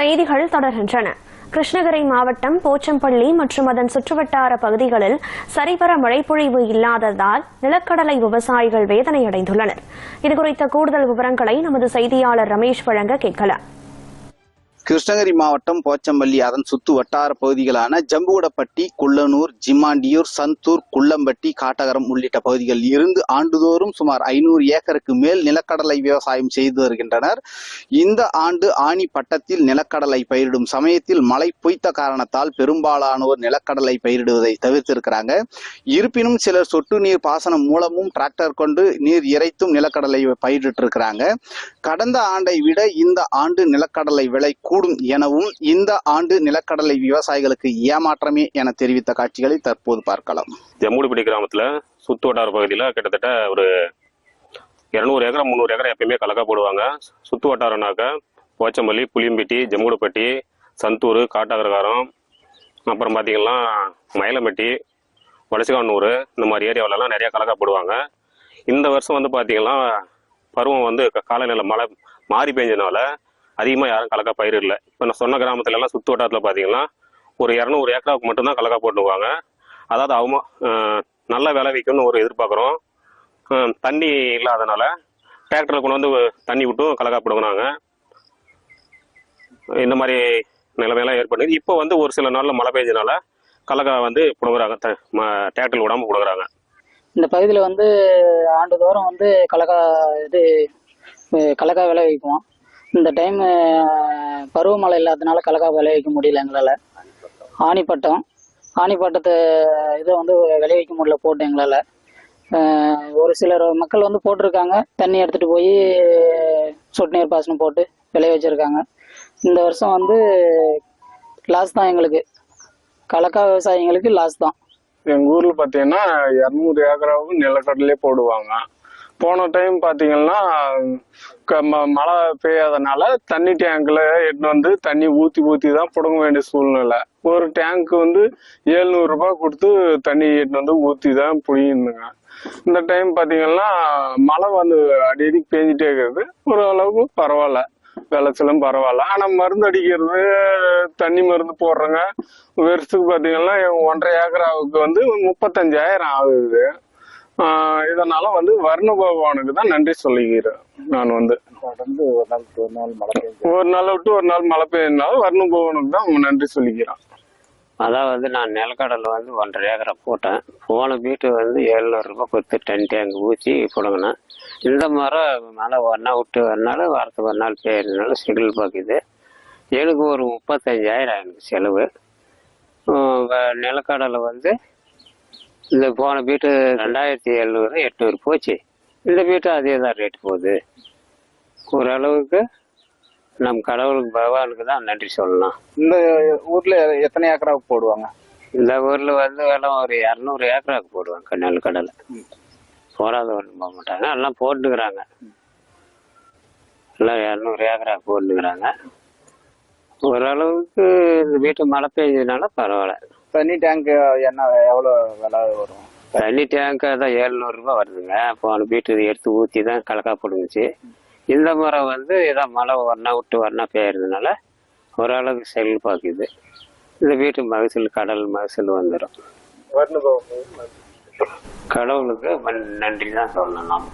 செய்திகள் தொடர்கின்றன. கிருஷ்ணகிரி மாவட்டம் போச்சம்பள்ளி மற்றும் அதன் சுற்றுவட்டார பகுதிகளில் சரிவர மழைப்பொழிவு இல்லாததால் நிலக்கடலை விவசாயிகள் வேதனையடைந்துள்ளனர். இதுகுறித்த கூடுதல் விவரங்களை நமது செய்தியாளர் ரமேஷ் வழங்க கேட்கலாம். கிருஷ்ணகிரி மாவட்டம் போச்சம்பள்ளி அதன் சுற்று வட்டார பகுதிகளான ஜம்புகுடப்பட்டி, குள்ளனூர், ஜிம்மாண்டியூர், சந்தூர், குள்ளம்பட்டி, காட்டகரம் உள்ளிட்ட பகுதிகளில் இருந்து ஆண்டுதோறும் சுமார் 500 ஏக்கருக்கு மேல் நிலக்கடலை விவசாயம் செய்து வருகின்றனர். இந்த ஆண்டு ஆனி பட்டத்தில் நிலக்கடலை பயிரிடும் சமயத்தில் மழை பொய்த்த காரணத்தால் பெரும்பாலானோர் நிலக்கடலை பயிரிடுவதை தவிர்த்திருக்கிறாங்க. இருப்பினும் சிலர் சொட்டு நீர் பாசனம் மூலமும் டிராக்டர் கொண்டு நீர் இறைத்தும் நிலக்கடலை பயிரிட்டு இருக்கிறாங்க. கடந்த ஆண்டை விட இந்த ஆண்டு நிலக்கடலை விலை கூடும் எனவும் இந்த ஆண்டு நிலக்கடலை விவசாயிகளுக்கு ஏமாற்றமே என தெரிவித்த காட்சிகளை தற்போது பார்க்கலாம். ஜம்புகுடப்பட்டி கிராமத்துல சுத்து வட்டார பகுதியில கிட்டத்தட்ட ஒரு 200 ஏக்கர் 300 ஏக்கர் எப்பயுமே கலக்கா போடுவாங்க. சுத்து வட்டாரம்னாக்க போச்சம்பள்ளி, புளியம்பட்டி, ஜம்புகுடப்பட்டி, சந்தூர், காட்டகரகாரம், அப்புறம் பாத்தீங்கன்னா மயிலம்பட்டி, வடசிகானூர், இந்த மாதிரி ஏரியாவிலலாம் நிறைய கலக்கா போடுவாங்க. இந்த வருஷம் வந்து பாத்தீங்கன்னா பருவம் வந்து காலநிலை மழை மாறி பெஞ்சதுனால அதிகமாக யாரும் கலக்கா பயிரிடல. இப்போ நான் சொன்ன கிராமத்துல எல்லாம் சுத்து வட்டாரத்தில் பார்த்தீங்கன்னா ஒரு 200 ஏக்கராவுக்கு மட்டும்தான் கலக்கா போட்டுக்குவாங்க. அதாவது அவங்க நல்ல விலை வைக்கணும்னு ஒரு எதிர்பார்க்குறோம். தண்ணி இல்லாதனால டிராக்டரில் கொண்டு வந்து தண்ணி விட்டும் கலக்கா போடுவாங்க. இந்த மாதிரி நிலைமையெல்லாம் ஏற்படுது. இப்போ வந்து ஒரு சில நாளில் மழை பெஞ்சதுனால கலக்கா வந்து பிடுங்குறாங்க, டிராக்டரில் விடாமல் பிடுங்குறாங்க. இந்த பகுதியில் வந்து ஆண்டுதோறும் வந்து கலக்கா விளை வைக்குவோம். இந்த டைம் பருவமழை இல்லாததுனால கலக்கா விளைவிக்க முடியல எங்களால். ஆணிப்பட்டத்தை இதை வந்து விளைவிக்க முடியல போட்டு எங்களால். ஒரு சிலர் மக்கள் வந்து போட்டிருக்காங்க, தண்ணி எடுத்துகிட்டு போய் சொட்டு நீர் பாசனம் போட்டு விளைய வச்சுருக்காங்க. இந்த வருஷம் வந்து லாஸ் தான் எங்களுக்கு, கலக்கா விவசாயிங்களுக்கு லாஸ் தான். எங்கள் ஊரில் பார்த்தீங்கன்னா 200 ஏக்கராவுக்கு நிலக்கடலே போடுவாங்க. போன டைம் பார்த்தீங்கன்னா மழை பெய்யாதனால தண்ணி டேங்க்ல எடுத்து வந்து தண்ணி ஊற்றி தான் பிடுங்க வேண்டிய சூழ்நிலை. ஒரு டேங்க்கு வந்து 700 ரூபாய் கொடுத்து தண்ணி எடுத்து வந்து ஊற்றி தான் பிடிக்கணுங்க. இந்த டைம் பார்த்தீங்கன்னா மழை வந்து அடிக்கடி பேஞ்சிட்டே இருக்கிறது. ஓரளவுக்கு பரவாயில்ல, விளைச்சலும் பரவாயில்ல. ஆனால் மருந்து அடிக்கிறது, தண்ணி மருந்து போடுறோங்க. வருஷத்துக்கு பார்த்தீங்கன்னா 1.5 ஏக்கராவுக்கு வந்து 35,000 ஆகுது. இதனால வந்து வர்ண பகவானுக்கு தான் நன்றி சொல்லிக்கிறேன். நான் வந்து ஒரு நாள் விட்டு ஒரு நாள் மழை பெய்யனாலும் வர்ண பகவானுக்கு தான் நன்றி சொல்லிக்கிறேன். அதாவது நான் நிலக்கடலை வந்து 1.5 ஏக்கரை போட்டேன். போன வீட்டு வந்து 700 ரூபாய் கொடுத்து தண்ணி டேங்க் ஊற்றி போடுங்கண்ணா. இந்த மரம் மழை ஒன்றா விட்டு வரனால வாரத்துக்கு ஒரு நாள் பெய்யறதுனால செடில் பார்க்குது. எனக்கு ஒரு 35,000 எனக்கு செலவு. நிலக்கடலை வந்து இந்த போன வீட்டு 2700 800 போச்சு. இந்த வீட்டு அதே தான் ரேட்டு போகுது. ஓரளவுக்கு நம் கடவுளுக்கு பகவானுக்கு தான் நன்றி சொல்லலாம். இந்த ஊர்ல எத்தனை ஏக்கராவுக்கு போடுவாங்க? இந்த ஊர்ல வந்து எல்லாம் ஒரு 200 ஏக்கராவுக்கு போடுவாங்க நெல்கடலை. போராத ஒன்றும் போக மாட்டாங்க, எல்லாம் போட்டுக்கிறாங்க. எல்லாம் 200 ஏக்கராவுக்கு போட்டுக்கிறாங்க. ஓரளவுக்கு இந்த வீட்டு மழை பெஞ்சதுனால பரவாயில்ல. தண்ணி டேங்க் என்ன எவ்வளோ விலை வரும்? தண்ணி டேங்க் தான் 700 ரூபாய் வருதுங்க. போன வீட்டு எடுத்து ஊற்றி தான் கலக்கா போடுச்சு. இந்த முறை வந்து இதான் மழை ஒன்றா விட்டு ஒன்றா பெய்யறதுனால ஓரளவுக்கு செல் பார்க்குது. இந்த வீட்டு மகசூல் கடல் மகசூல் வந்துடும். கடவுளுக்கு நன்றி தான் சொல்லணும் நாம்.